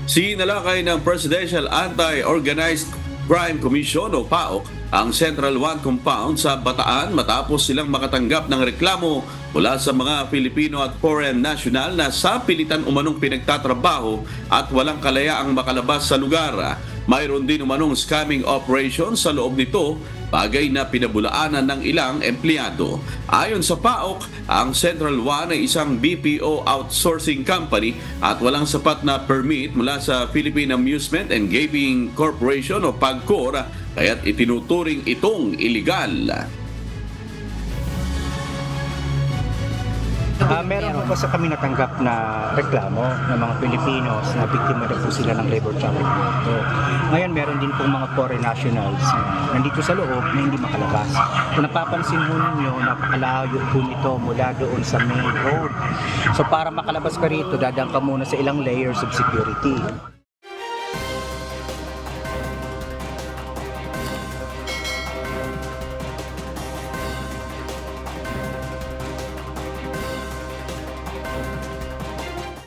Sinalakay ng Presidential Anti-Organized Crime Commission o PAOK ang Central 1 Compound sa Bataan matapos silang makatanggap ng reklamo mula sa mga Filipino at foreign national na sa pilitan umanong pinagtatrabaho at walang kalayaang makalabas sa lugar. Mayroon din umanong scamming operation sa loob nito, bagay na pinabulaanan ng ilang empleyado. Ayon sa PAOK, ang Central 1 ay isang BPO outsourcing company at walang sapat na permit mula sa Philippine Amusement and Gaming Corporation o PAGCOR, kaya't itinuturing itong iligal. Meron po sa kami natanggap na reklamo ng mga Pilipinos na biktima na po sila ng labor trafficking. So, ngayon meron din pong mga foreign nationals na nandito sa loob na hindi makalabas. Kung napapansin mo ninyo, napakalayo po nito mula doon sa main road. So para makalabas ka rito, dadaan ka muna sa ilang layers of security.